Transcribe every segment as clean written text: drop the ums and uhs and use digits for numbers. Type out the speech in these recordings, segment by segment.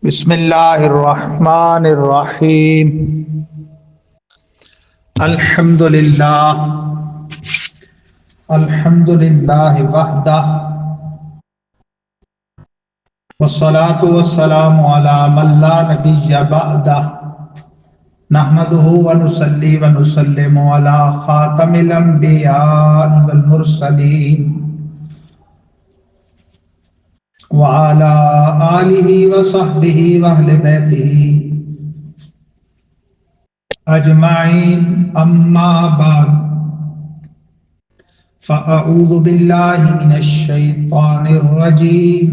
بسم اللہ الرحمن الرحیم الحمد للہ وحدہ والصلاة والسلام علی من لا نبی بعدہ نحمدہ ونصلی ونسلم علی خاتم الانبیاء والمرسلین وعلى آلہ وصحبہ واہل بیتہ اجمعین اما بعد فاعوذ باللہ من الشیطان الرجیم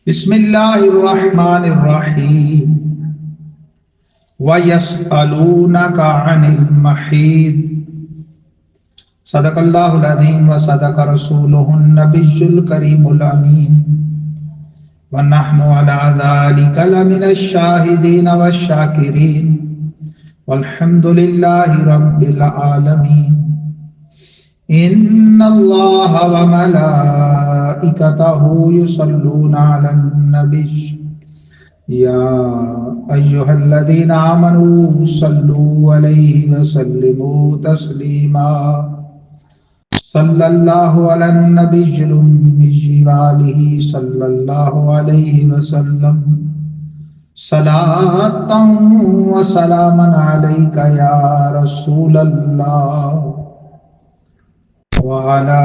بسم اللہ الرحمن الرحیم وَيَسْأَلُونَكَ عَنِ الْمَحِيضِ صدق اللہ العظیم وصدق رسولہ النبی الکریم الامین ونحن علی ذلک لمن الشاہدین والشاکرین والحمد للہ رب العالمین ان اللہ وملائکتہ یصلون علی النبی یا ایہا الذین آمنوا صلوا علیہ وسلموا تسلیما صلی اللہ علی النبی الأمی وآلہ صلی اللہ علیہ وسلم صلاۃ و سلاما علیک یا رسول اللہ وعلی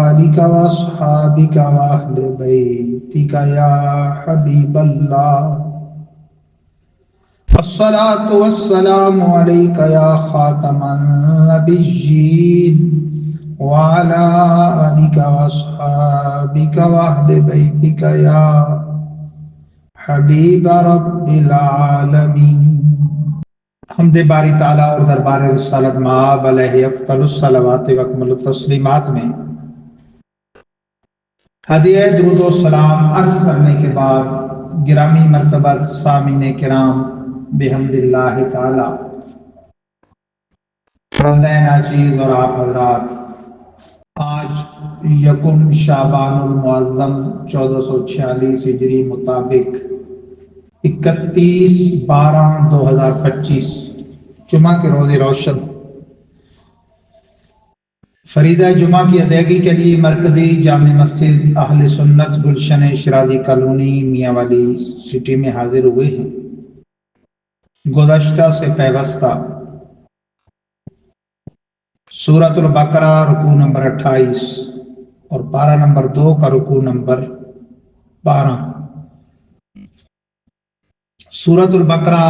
آلک واصحابک واہل بیتک یا حبیب اللہ الصلاۃ والسلام علیک یا خاتم النبیین وعلى آلك وأصحابك وأهل بيتك يا حبيب رب العالمين۔ حمد باری تعالیٰ اور دربار رسالت مآب علیہ افضل الصلوات و اکمل التسلیمات میں ہدیہ درود و سلام عرض کرنے کے بعد گرامی مرتبہ سامعین کرام بحمد اللہ تعالیٰ فرزندین عزیز اور آپ حضرات، آج یکم شعبان المعظم 1446 ہجری مطابق 31/12/2025 جمعہ کے روز روشن فریضہ جمعہ کی ادائیگی کے لیے مرکزی جامع مسجد اہل سنت گلشن شرازی کالونی میاں والی سٹی میں حاضر ہوئے ہیں۔ گزشتہ سے پیوستہ سورۃ البقرہ رکوع نمبر 28 اور پارہ نمبر 2 کا رکوع نمبر 12۔ سورۃ البقرہ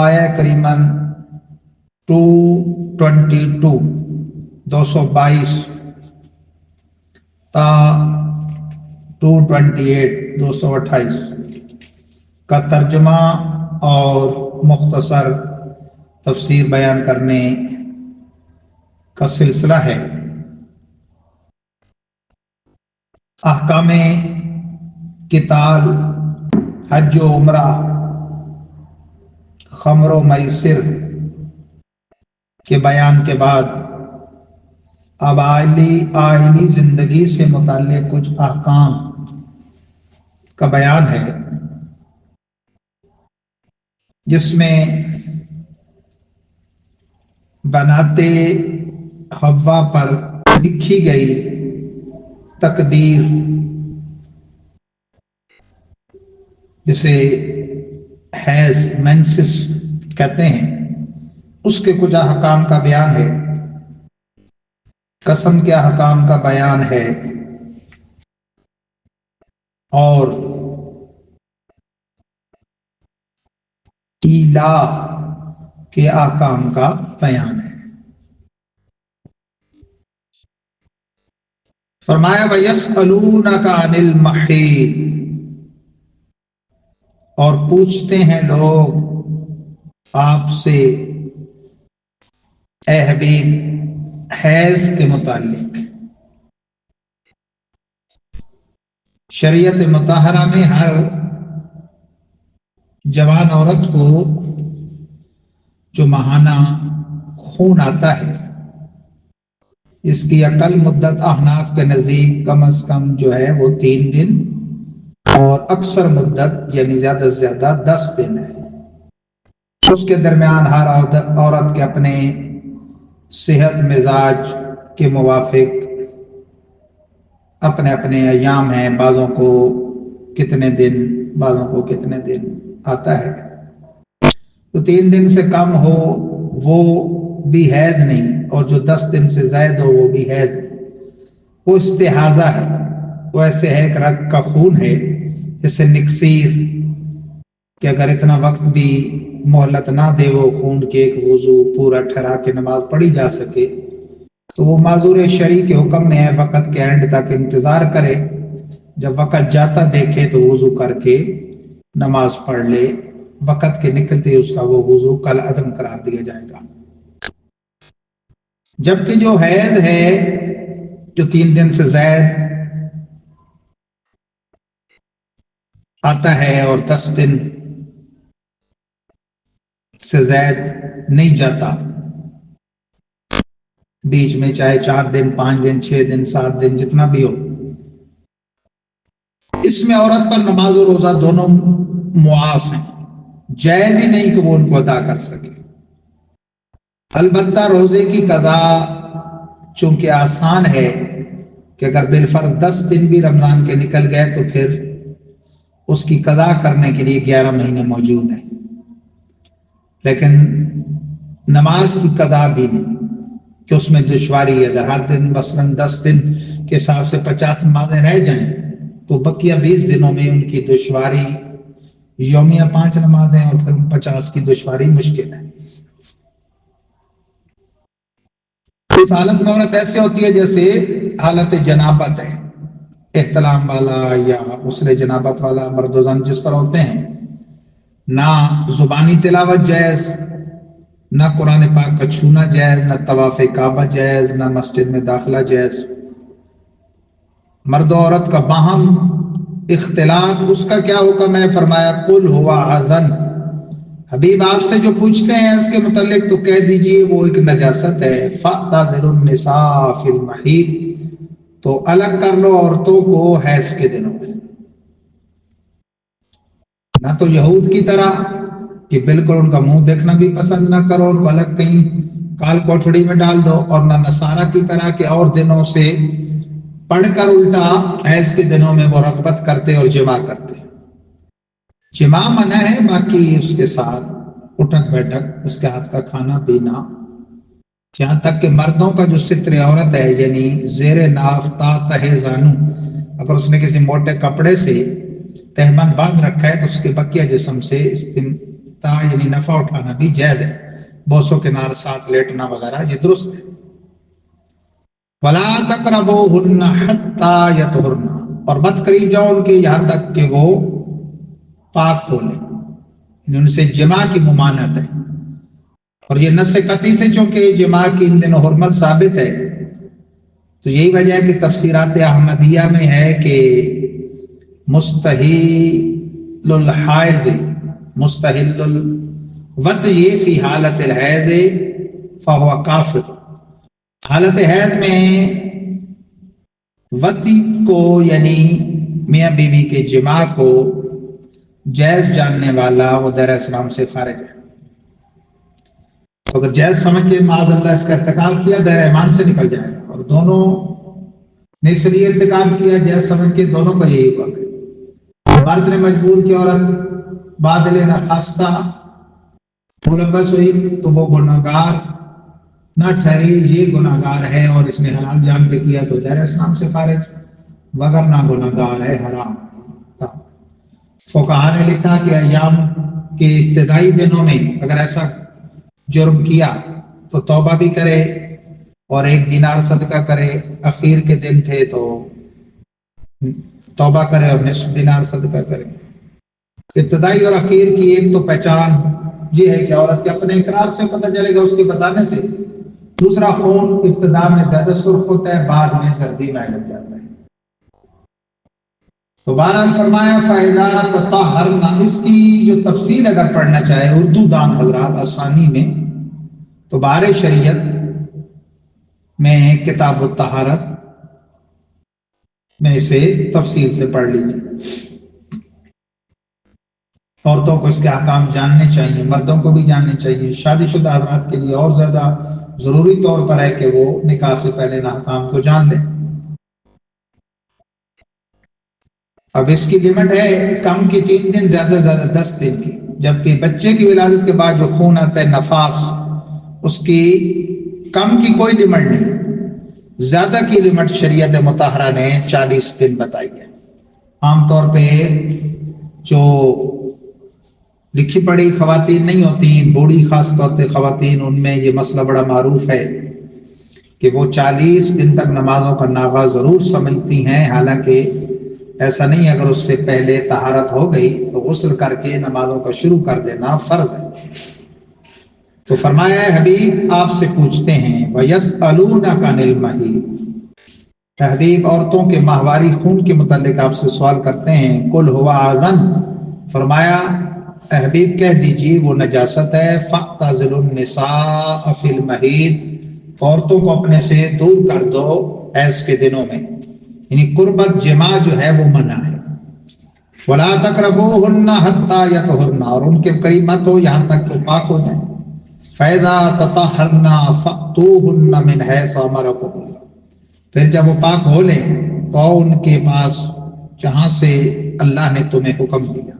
آیہ کریمن 222 تا 228 228 کا ترجمہ اور مختصر تفسیر بیان کرنے کا سلسلہ ہے۔ احکام قتال، حج و عمرہ، خمر و میسر کے بیان کے بعد اب آئلی زندگی سے متعلق کچھ احکام کا بیان ہے، جس میں بناتے حوا پر لکھی گئی تقدیر، جسے حیض مینسس کہتے ہیں، اس کے کچھ احکام کا بیان ہے، قسم کے احکام کا بیان ہے، اور ایلا کے احکام کا بیان ہے۔ فرمایا وَيَسْأَلُونَكَ عَنِ الْمَحِيضِ، اور پوچھتے ہیں لوگ آپ سے اے حبیب حیض کے متعلق۔ شریعت مطہرہ میں ہر جوان عورت کو جو ماہانہ خون آتا ہے، اس کی اقل مدت احناف کے نزدیک کم از کم جو ہے وہ 3 دن اور اکثر مدت یعنی زیادہ سے زیادہ 10 دن ہے. اس کے درمیان ہر عورت کے اپنے صحت مزاج کے موافق اپنے اپنے ایام ہیں، بعضوں کو کتنے دن، بعضوں کو کتنے دن آتا ہے. تو 3 دن سے کم ہو وہ بھی حیض نہیں، اور جو 10 دن سے زائد ہو وہ بھی حیض نہیں. وہ استحاضہ ہے، وہ ایسے ہے ایک رگ کا خون ہے جیسے نکسیر، کہ اگر اتنا وقت بھی مہلت نہ دے وہ خون کے ایک وضو پورا ٹھہرا کے نماز پڑھی جا سکے، تو وہ معذور شرعی کے حکم میں ہے وقت کے اینڈ تک انتظار کرے، جب وقت جاتا دیکھے تو وضو کر کے نماز پڑھ لے. وقت کے نکلتے اس کا وہ وضو کل عدم قرار دیا جائے گا. جبکہ جو حیض ہے جو 3 دن سے زائد آتا ہے اور 10 دن سے زائد نہیں جاتا، بیچ میں چاہے 4 دن 5 دن 6 دن 7 دن جتنا بھی ہو، اس میں عورت پر نماز و روزہ دونوں معاف ہیں، جائز ہی نہیں کہ وہ ان کو ادا کر سکے. البتہ روزے کی قضا چونکہ آسان ہے کہ اگر بالفرض 10 دن بھی رمضان کے نکل گئے تو پھر اس کی قضا کرنے کے لیے 11 مہینے موجود ہیں، لیکن نماز کی قضا بھی نہیں کہ اس میں دشواری ہے. اگر ہر دن مثلاً 10 دن کے حساب سے 50 نمازیں رہ جائیں تو بقیہ 20 دنوں میں ان کی دشواری یومیہ 5 نمازیں اور پھر 50 کی دشواری مشکل ہے. اس حالت میں عورت ایسے ہوتی ہے جیسے حالت جنابت ہے، احتلام والا یا غسل جنابت والا مرد و زن جس طرح ہوتے ہیں. نہ زبانی تلاوت جائز، نہ قرآن پاک کا چھونا جائز، نہ طواف کعبہ جائز، نہ مسجد میں داخلہ جائز. مرد و عورت کا باہم اختلاط، اس کا کیا حکم ہے؟ فرمایا قل هو اذن. حبیب آپ سے جو پوچھتے ہیں اس کے متعلق تو کہہ دیجئے وہ ایک نجاست ہے. فاعتزلوا النساء فی المحیض، تو الگ کر لو عورتوں کو حیض کے دنوں میں. نہ تو یہود کی طرح کہ بالکل ان کا منہ دیکھنا بھی پسند نہ کرو اور الگ کہیں کال کوٹھڑی میں ڈال دو، اور نہ نصارہ کی طرح کہ اور دنوں سے پڑھ کر الٹا حیض کے دنوں میں وہ رغبت کرتے اور جماع کرتے. جماع منع ہے، باقی اس کے ساتھ اٹھک بیٹھک، اس کے ہاتھ کا کھانا پینا، یہاں تک کہ مردوں کا جو ستر عورت ہے یعنی زیر ناف تا تہ زانو، اگر اس نے کسی موٹے کپڑے سے تہبند باندھ رکھا ہے تو اس کے بقیہ جسم سے استمتاع یعنی نفع اٹھانا بھی جائز ہے. بوسوں کے نار ساتھ لیٹنا وغیرہ یہ درست ہے. وَلَا تَقْرَبُوهُنَّ حَتَّى يَطْهُرْنَ، اور مت قریب جاؤ ان کے یہاں تک کہ وہ پاک ہو لیں، یعنی ان سے جماع کی ممانعت ہے. اور یہ نص قطعی سے چونکہ جماع کی ان دنوں حرمت ثابت ہے تو یہی وجہ ہے کہ تفسیرات احمدیہ میں ہے کہ مستحیل الحائض مستحل الوطی فی حالت الحیض فہو کافر. حالت حیض میں وطی کو یعنی میاں بیوی کے جماع کو جائز جاننے والا وہ دائرہ اسلام سے خارج ہے. اگر جائز سمجھ کے معاذ اللہ اس کا ارتکاب کیا دائرہ ایمان سے نکل جائے گا، اور دونوں نے اس لیے ارتکاب کیا جائز سمجھ کے دونوں کا یہی حکم ہے. مرد نے مجبور کی عورت بادل نخواستہ ملبس ہوئی تو وہ گناہگار نہ ٹھہری، یہ گناہگار ہے اور اس نے حلال جان پہ کیا تو دائرہ اسلام سے خارج، وگرنہ گناہگار ہے حرام کا. فقہا نے لکھا کہ ایام کے ابتدائی دنوں میں اگر ایسا جرم کیا تو توبہ بھی کرے اور 1 دینار صدقہ کرے. اخیر کے دن تھے تو توبہ کرے اور 1/2 دینار صدقہ کرے. ابتدائی اور اخیر کی ایک تو پہچان یہ ہے کہ عورت کے اپنے اقرار سے پتہ چلے گا اس کے بتانے سے. دوسرا خون ابتدا میں زیادہ سرخ ہوتا ہے، بعد میں زردی میں لگ جاتا ہے. تو بہرحال فرمایا فائدہ تطہرنا، اس کی جو تفصیل اگر پڑھنا چاہے اردو دان حضرات آسانی میں تو بہار شریعت میں کتاب الطہارت میں اسے تفصیل سے پڑھ لیجیے. عورتوں کو اس کے احکام جاننے چاہیے، مردوں کو بھی جاننے چاہیے۔ شادی شدہ حضرات کے لیے اور زیادہ ضروری طور پر ہے کہ وہ نکاح سے پہلے ان احکام کو جان لیں۔ اب اس کی لمٹ ہے کم کی 3 دن، زیادہ سے زیادہ 10 دن کی، جبکہ بچے کی ولادت کے بعد جو خون آتا ہے نفاس، اس کی کم کی کوئی لمٹ نہیں، زیادہ کی لمٹ شریعت مطہرہ نے 40 دن بتائی ہے۔ عام طور پہ جو لکھی پڑھی خواتین نہیں ہوتی، بوڑھی خاص طور پہ خواتین، ان میں یہ مسئلہ بڑا معروف ہے کہ وہ 40 دن تک نمازوں کا ناغہ ضرور سمجھتی ہیں، حالانکہ ایسا نہیں، اگر اس سے پہلے طہارت ہو گئی تو غسل کر کے نمازوں کا شروع کر دینا فرض ہے۔ تو فرمایا ہے حبیب آپ سے پوچھتے ہیں وَيَسْأَلُونَكَ عَنِ الْمَحِيضِ، حبیب عورتوں کے ماہواری خون کے متعلق آپ سے سوال کرتے ہیں، قُلْ هُوَ أَذًى، فرمایا اے حبیب کہہ دیجیے وہ نجاست ہے، فَاعْتَزِلُوا النِّسَاءَ فِي الْمَحِيضِ، عورتوں کو اپنے سے دور کر دو حیض کے دنوں میں، یعنی قربت جماع جو ہے وہ منع ہے۔ وَلَا تَقْرَبُوهُنَّ حَتَّى يَطْهُرْنَ، اور ان کے قریب مت ہو یہاں تک کہ پاک ہو جائیں۔ فَإِذَا تَطَهَّرْنَ فَأْتُوهُنَّ مِنْ حَيْثُ أَمَرَكُمُ اللَّهُ، پھر جب وہ پاک ہو لیں تو ان کے پاس جہاں سے اللہ نے تمہیں حکم دیا۔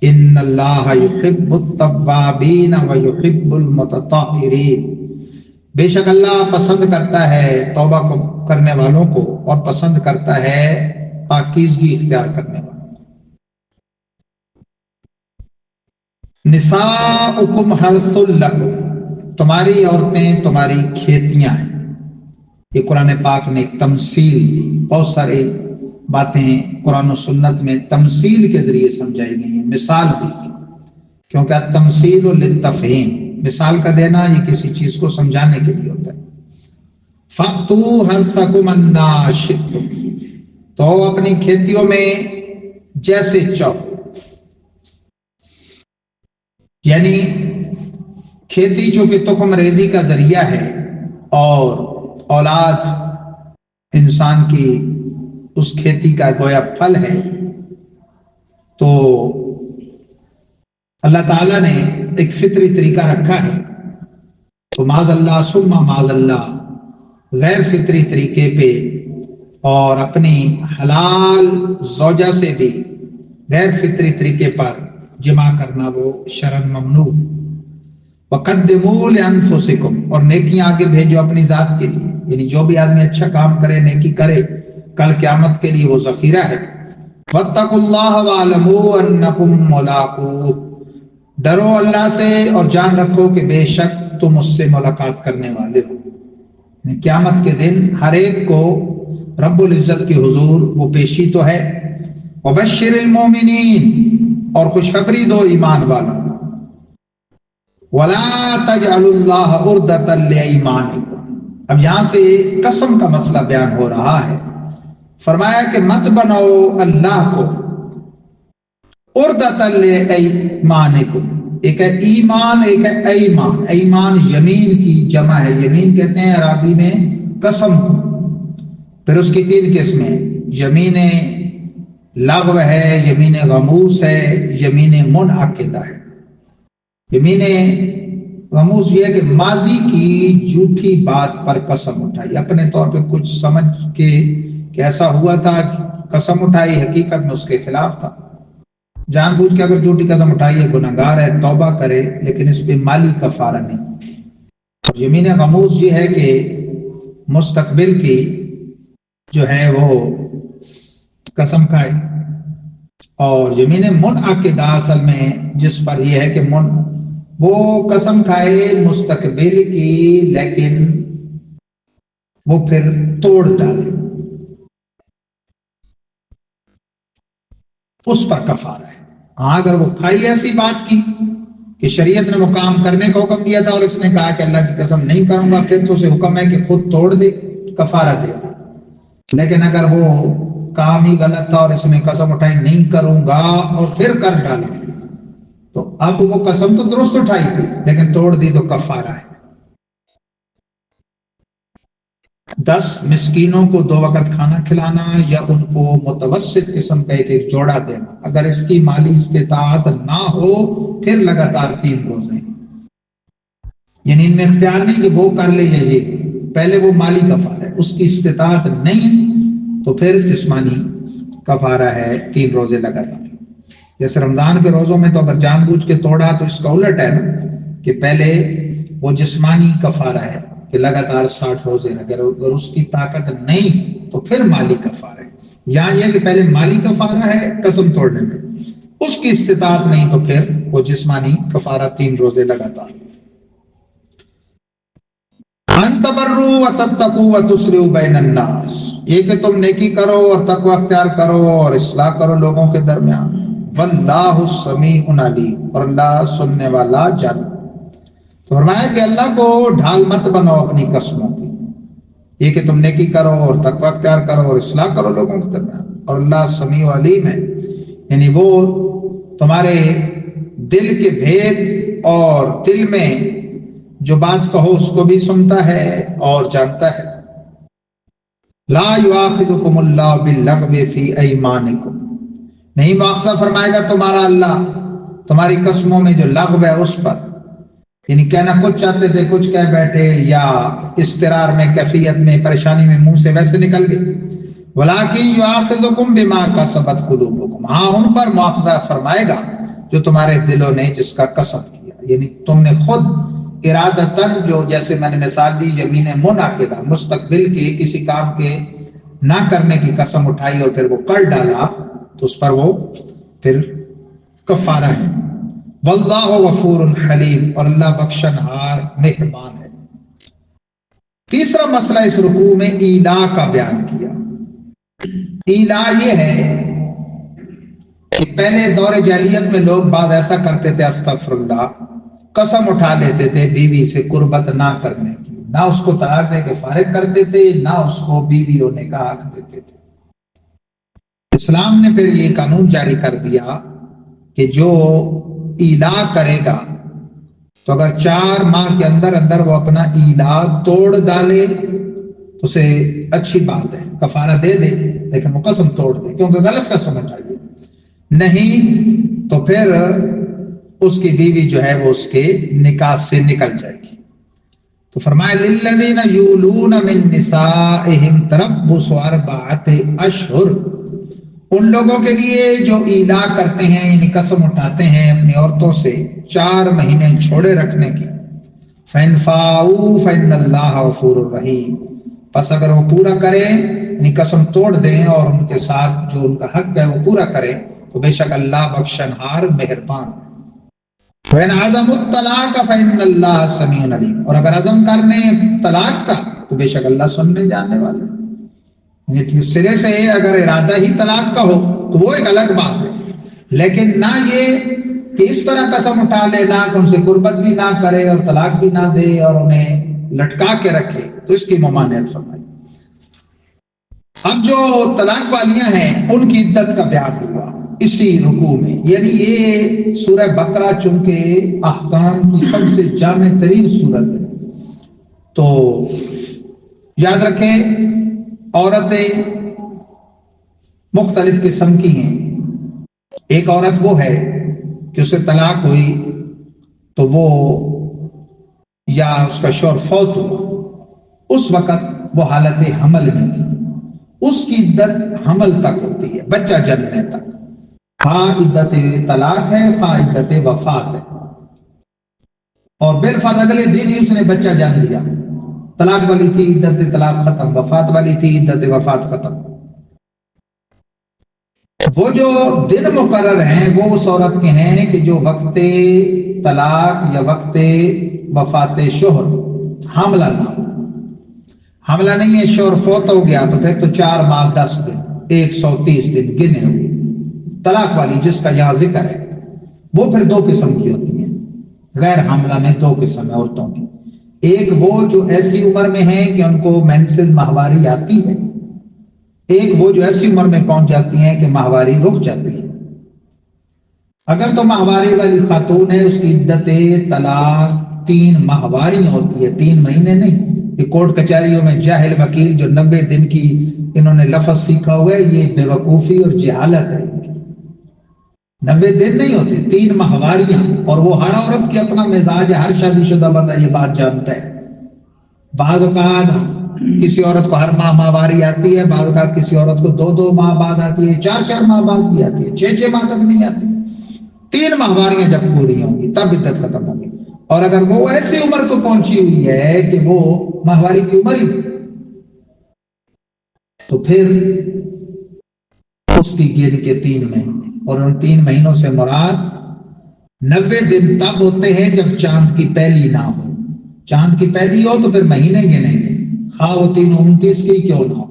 إِنَّ اللَّهَ يُحِبُّ التَّوَّابِينَ وَيُحِبُّ الْمُتَطَهِّرِينَ، بے شک اللہ پسند کرتا ہے توبہ کرنے والوں کو اور پسند کرتا ہے پاکیزگی اختیار کرنے والوں کو۔ نساؤکم حرث لکم، تمہاری عورتیں تمہاری کھیتیاں ہیں۔ یہ قرآن پاک نے ایک تمثیل دی، بہت ساری باتیں قرآن و سنت میں تمثیل کے ذریعے سمجھائی گئی ہیں، مثال دی گئی، کیونکہ التمثیل للتفہیم، مثال کا دینا یہ کسی چیز کو سمجھانے کے لیے ہوتا ہے۔ فَأْتُوا حَرْثَكُمْ أَنَّىٰ شِئْتُمْ، تو اپنی کھیتیوں میں جیسے چاہو، یعنی کھیتی جو کہ تخم ریزی کا ذریعہ ہے اور اولاد انسان کی اس کھیتی کا گویا پھل ہے، تو اللہ تعالیٰ نے ایک فطری طریقہ رکھا ہے، تو معاذ اللہ ثم معاذ اللہ غیر فطری طریقے پہ اور اپنی حلال زوجہ سے بھی غیر فطری طریقے پر جمع کرنا وہ شرعاً ممنوع۔ وَقَدِّمُوا لِأَنفُسِكُمْ، اور نیکیاں آگے بھیجو اپنی ذات کے لیے، یعنی جو بھی آدمی اچھا کام کرے، نیکی کرے، کل قیامت کے لیے وہ ذخیرہ ہے۔ وَاتَّقُوا اللَّهَ وَاعْلَمُوا أَنَّكُمْ مُلَاقُوهُ، ڈرو اللہ سے اور جان رکھو کہ بے شک تم اس سے ملاقات کرنے والے ہو، یعنی قیامت کے دن ہر ایک کو رب العزت کے حضور وہ پیشی تو ہے۔ وَبَشِّرِ الْمُؤْمِنِينَ، اور خوشخبری دو ایمان والوں۔ وَلَا تَجْعَلُوا اللَّهَ عُرْضَةً لِأَيْمَانِكُمْ، اب یہاں سے قسم کا مسئلہ بیان ہو رہا ہے، فرمایا کہ مت بناؤ اللہ کو عُرْضَةً لِأَيْمَانِكُمْ، ایک ہے ایمان، ایک ہے ایمان۔ ایمان یمین کی جمع ہے، یمین کہتے ہیں عربی میں قسم کو، پھر اس کی 3 قسمیں، یمین لغو ہے، یمین غموس ہے، یمین منعقدہ ہے۔ یمین غموس یہ ہے کہ ماضی کی جھوٹی بات پر قسم اٹھائی، اپنے طور پہ کچھ سمجھ کے کہ ایسا ہوا تھا قسم اٹھائی، حقیقت میں اس کے خلاف تھا۔ جان بوجھ کے اگر جھوٹی قسم اٹھائی ہے گناہگار ہے، توبہ کرے، لیکن اس پہ مالی کفارہ نہیں۔ یمین غموس یہ ہے کہ مستقبل کی جو ہے وہ قسم کھائے، اور یمین منعقدہ اصل میں جس پر یہ ہے کہ وہ قسم کھائے مستقبل کی، لیکن وہ پھر توڑ ڈالے، اس پر کفارہ ہے۔ ہاں اگر وہ کھائی ایسی بات کی کہ شریعت نے وہ کام کرنے کا حکم دیا تھا اور اس نے کہا کہ اللہ کی قسم نہیں کروں گا، پھر تو اسے حکم ہے کہ خود توڑ دے، کفارہ دے دے۔ لیکن اگر وہ کام ہی غلط تھا اور اس نے قسم اٹھائی نہیں کروں گا اور پھر کر ڈالا، تو اب وہ قسم تو درست اٹھائی تھی لیکن توڑ دی تو کفارہ ہے۔ 10 مسکینوں کو 2 وقت کھانا کھلانا یا ان کو متوسط قسم کا ایک جوڑا دینا۔ اگر اس کی مالی استطاعت نہ ہو پھر لگاتار 3 روزے، یعنی ان میں اختیار نہیں کہ وہ کر لے یا یہ، پہلے وہ مالی کفارہ ہے، اس کی استطاعت نہیں تو پھر جسمانی کفارہ ہے 3 روزے لگاتار۔ جیسے رمضان کے روزوں میں تو اگر جان بوجھ کے توڑا تو اس کا الٹ ہے نا کہ پہلے وہ جسمانی کفارہ ہے کہ لگاتار 60 روزے، اگر اس کی طاقت نہیں تو پھر مالی کفارہ ہے۔ یہاں یہ کہ پہلے مالی کفارہ ہے قسم توڑنے میں، اس کی استطاعت نہیں تو پھر وہ جسمانی کفارہ 3 روزے لگاتار۔ ان تبروا وتتقوا وتصلحوا بین الناس، یہ کہ تم نیکی کرو اور تقوی اختیار کرو اور اصلاح کرو لوگوں کے درمیان۔ واللہ سمیع علیم، اور اللہ سننے والا جان۔ تو فرمایا کہ اللہ کو ڈھال مت بنو اپنی قسموں کی، یہ کہ تم نیکی کرو اور تقوی اختیار کرو اور اصلاح کرو لوگوں کے درمیان، اور اللہ سمیع علیم ہے، یعنی وہ تمہارے دل کے بھید اور دل میں جو بات کہو اس کو بھی سنتا ہے اور جانتا ہے۔ لا یؤاخذکم اللہ باللغو فی ایمانکم، نہیں مواخذہ فرمائے گا تمہارا اللہ تمہاری قسموں میں جو لغو ہے اس پر، یعنی کہنا کچھ چاہتے تھے کچھ کہہ بیٹھے، یا استرار میں کیفیت میں پریشانی میں منہ سے ویسے نکل گئے۔ ولیکن یؤاخذکم بما کسبت قلوبکم، ہاں ان پر مواخذہ فرمائے گا جو تمہارے دلوں نے جس کا کسب کیا، یعنی تم نے خود ارادتاً، جو جیسے میں نے مثال دی یمین منعقدہ، مستقبل کے کسی کام کے نہ کرنے کی قسم اٹھائی اور پھر وہ کر ڈالا تو اس پر وہ پھر کفارہ ہے۔ واللہ غفور حلیم، اور اللہ بخشن ہار مہربان ہے۔ تیسرا مسئلہ اس رکوع میں ایلا کا بیان کیا۔ ایلا یہ ہے کہ پہلے دور جاہلیت میں لوگ بعض ایسا کرتے تھے، استغفر اللہ، قسم اٹھا لیتے تھے بیوی سے قربت نہ کرنے کی، نہ اس کو طلاق دے کے فارغ کرتے تھے، نہ اس کو بیوی ہونے کا حق دیتے تھے۔ اسلام نے پھر یہ قانون جاری کر دیا کہ جو ایلا کرے گا تو اگر 4 ماہ کے اندر اندر وہ اپنا ایلا توڑ ڈالے تو اسے اچھی بات ہے، کفارہ دے دے، لیکن وہ قسم توڑ دے کیونکہ غلط قسم اٹھائی، نہیں تو پھر اس کی بیوی جو ہے وہ اس کے نکاح سے نکل جائے گی۔ تو فرمایا للذین یولون من نسائہم تربص 4 اشہر، ان لوگوں کے لیے جو ایلا کرتے ہیں یعنی قسم اٹھاتے ہیں اپنی عورتوں سے 4 مہینے چھوڑے رکھنے کی، فَإِنْ فَاءُوا فَإِنَّ اللَّهَ غَفُورٌ رَحِيمٌ، پس اگر وہ پورا کریں یعنی قسم توڑ دیں اور ان کے ساتھ جو ان کا حق ہے وہ پورا کریں تو بے شک اللہ بخشنہار مہربان۔ وَإِنْ عَزَمُوا الطَّلَاقَ فَإِنَّ اللَّهَ سَمِيعٌ عَلِيمٌ، اور اگر عزم کرنے طلاق کا تو بے شک اللہ سننے جاننے والے۔ یعنی سرے سے اگر ارادہ ہی طلاق کا ہو تو وہ ایک الگ بات ہے، لیکن نہ یہ کہ اس طرح قسم اٹھا لے نہ کہ ان سے قربت بھی نہ کرے اور طلاق بھی نہ دے اور انہیں لٹکا کے رکھے، تو اس کی ممانعت فرمائی۔ اب جو طلاق والیاں ہیں ان کی عدت کا بیان ہوا اسی رکوع میں، یعنی یہ سورہ بقرہ چونکہ احکام کی سب سے جامع ترین سورت ہے تو یاد رکھیں عورتیں مختلف قسم کی ہیں۔ ایک عورت وہ ہے کہ اسے طلاق ہوئی تو وہ یا اس کا شوہر فوت ہوا، اس وقت وہ حالت حمل میں تھی، اس کی عدت حمل تک ہوتی ہے، بچہ جننے تک، خواہ عدت طلاق ہے خواہ عدت وفات ہے، اور بالفعل اگلے دن ہی اس نے بچہ جن لیا، طلاق والی تھی عدت طلاق ختم، وفات والی تھی عدت وفات ختم۔ وہ جو دن مقرر ہیں وہ اس عورت کے ہیں کہ جو وقت طلاق یا وقت وفات شوہر حاملہ نہ ہو، حاملہ نہیں ہے شوہر فوت ہو گیا تو پھر تو 4 ماہ 10 دن 130 دن گنے ہوئے۔ طلاق والی جس کا یہاں ذکر ہے وہ پھر 2 قسم کی ہوتی ہیں، غیر حاملہ میں 2 قسم ہے عورتوں کی، ایک وہ جو ایسی عمر میں ہیں کہ ان کو مینسز ماہواری آتی ہے، ایک وہ جو ایسی عمر میں پہنچ جاتی ہیں کہ ماہواری رک جاتی ہے۔ اگر تو ماہواری والی خاتون ہے اس کی عدت طلاق 3 ماہواری ہوتی ہے، 3 مہینے نہیں۔ یہ کورٹ کچہریوں میں جاہل وکیل جو 90 دن کی انہوں نے لفظ سیکھا ہوا ہے، یہ بے وقوفی اور جہالت ہے۔ 90 دن نہیں ہوتے، 3 ماہواریاں، اور وہ ہر عورت کی اپنا مزاج ہے، ہر شادی شدہ بندہ یہ بات جانتا ہے۔ بعض اوقات کسی عورت کو ہر ماہ ماہواری آتی ہے، بعض اوقات کسی عورت کو 2 ماہ بعد آتی ہے، 4 ماہ بعد بھی آتی ہے، 6 ماہ تک نہیں آتی۔ 3 ماہواریاں جب پوری ہوں گی تب عدت ختم ہوگی۔ اور اگر وہ ایسی عمر کو پہنچی ہوئی ہے کہ وہ ماہواری کی عمر ہی تو پھر اس کی گن کے 3 مہینے، اور ان 3 مہینوں سے مراد 90 دن تب ہوتے ہیں جب چاند کی پہلی نہ ہو۔ چاند کی پہلی ہو تو پھر مہینے گنیں گے، خواہ وہ 329 کی کیوں نہ ہو،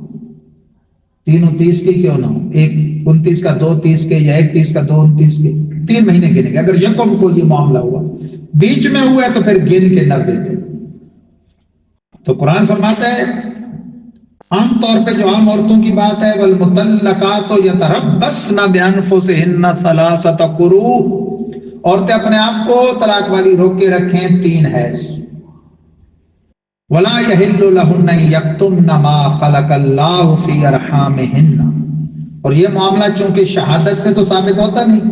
329 کی کیوں نہ ہو، 129 کا 230 کے، یا 130 کا 229 کے، 3 مہینے گنے گے۔ اگر یکم کو یہ معاملہ ہوا، بیچ میں ہوا ہے تو پھر گن کے 90 دن۔ تو قرآن فرماتا ہے عام طور پہ جو عام عورتوں کی بات ہے، والمطلقات یتربصن بانفسہن ثلاثۃ قروء، عورتیں اپنے آپ کو طلاق والی روک کے رکھیں 3 حیض۔ ولا یحل لہن یکتمن ما خلق اللہ فی ارحامہن، اور یہ معاملہ چونکہ شہادت سے تو ثابت ہوتا نہیں،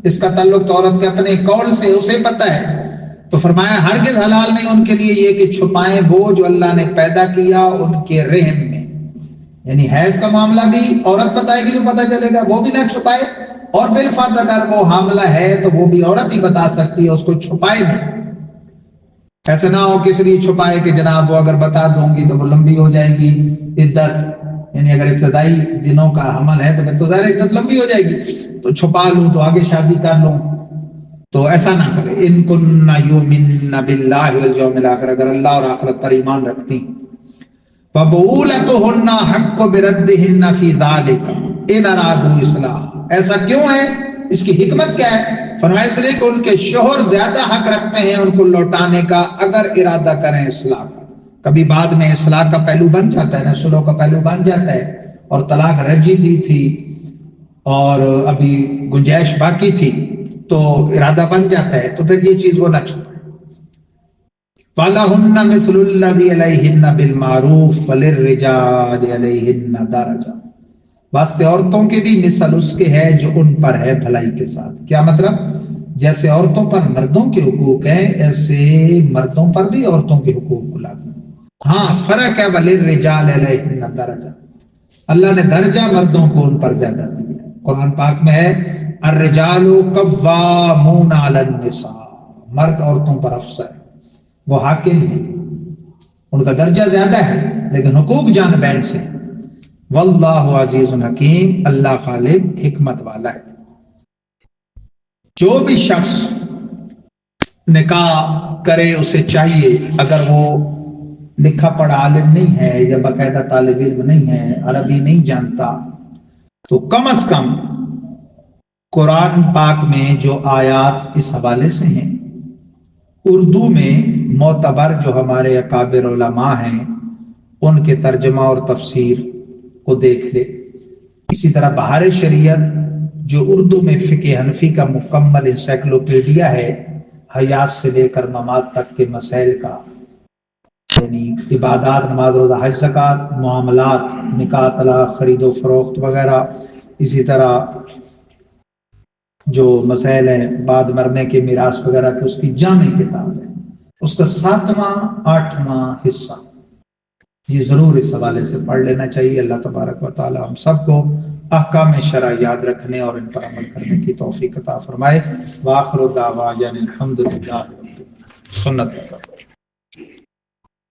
اس کا تعلق تو عورت کے اپنے قول سے، اسے پتہ ہے، تو فرمایا ہرگز حلال نہیں ان کے لیے یہ کہ چھپائیں وہ جو اللہ نے پیدا کیا ان کے رحم میں۔ یعنی حیض کا معاملہ بھی عورت بتائے گی جو پتہ چلے گا، وہ بھی نہ چھپائے، اور بالفرض اگر وہ حاملہ ہے تو وہ بھی عورت ہی بتا سکتی ہے، اس کو چھپائے نہیں۔ ایسے نہ ہو کس لیے چھپائے کہ جناب وہ اگر بتا دوں گی تو وہ لمبی ہو جائے گی عدت، یعنی اگر ابتدائی دنوں کا حمل ہے تو پھر تو ظاہر عدت لمبی ہو جائے گی، تو چھپا لوں تو آگے شادی کر لوں، تو ایسا نہ کرے۔ ان کنن یؤمنن باللہ والیوم الآخر، اگر اللہ اور آخرت پر ایمان رکھتی، فبعولتہن حق بردہن فی ذالک ان ارادوا اصلاح، ایسا کیوں ہے، اس کی حکمت کیا ہے؟ فرمایا اس لیے کہ ان کے شوہر زیادہ حق رکھتے ہیں ان کو لوٹانے کا اگر ارادہ کریں اصلاح کا۔ کبھی بعد میں اصلاح کا پہلو بن جاتا ہے نا، صلح کا پہلو بن جاتا ہے، اور طلاق رجی دی تھی اور ابھی گنجائش باقی تھی تو ارادہ بن جاتا ہے، تو پھر یہ چیز وہ نہ چھپائے۔ فَلَهُنَّ مِثْلُ الَّذِي عَلَيْهِنَّ بِالْمَعْرُوفِ وَلِلرِّجَالِ عَلَيْهِنَّ دَرَجَةٌ، واسطے عورتوں کے بھی مثل اس کے ہے جو ان پر ہے بھلائی کے ساتھ۔ کیا مطلب؟ جیسے عورتوں پر مردوں کے حقوق ہیں، ایسے مردوں پر بھی عورتوں کے حقوق لاگو ہیں۔ ہاں فرق ہے، وَلِلرِّجَالِ عَلَيْهِنَّ دَرَجَةٌ، اللہ نے درجہ مردوں کو ان پر زیادہ دیا ہے۔ قرآن پاک میں ہے الرجال قوامون علی النساء، مرد عورتوں پر افسر، وہ حاکم ہیں، ان کا درجہ زیادہ ہے لیکن حقوق جانبین سے۔ واللہ عزیز حکیم، اللہ غالب حکمت والا ہے۔ جو بھی شخص نکاح کرے اسے چاہیے، اگر وہ لکھا پڑھا عالم نہیں ہے یا باقاعدہ طالب علم نہیں ہے، عربی نہیں جانتا، تو کم از کم قرآن پاک میں جو آیات اس حوالے سے ہیں اردو میں معتبر جو ہمارے اکابر علماء ہیں ان کے ترجمہ اور تفسیر کو دیکھ لے۔ اسی طرح بہار شریعت جو اردو میں فقہ حنفی کا مکمل انسائکلوپیڈیا ہے، حیات سے لے کر ممات تک کے مسائل کا، یعنی عبادات، نماز روزہ حج زکوٰۃ، معاملات، نکاح طلاق، خرید و فروخت وغیرہ، اسی طرح جو مسائل ہیں بعد مرنے کے میراث وغیرہ کی، اس کی جامع کتاب ہے، اس کا 7واں 8واں حصہ، یہ ضرور اس حوالے سے پڑھ لینا چاہیے۔ اللہ تبارک و تعالی ہم سب کو احکام شرع یاد رکھنے اور ان پر عمل کرنے کی توفیق عطا فرمائے۔ وآخر دعوانا الحمد للہ سنت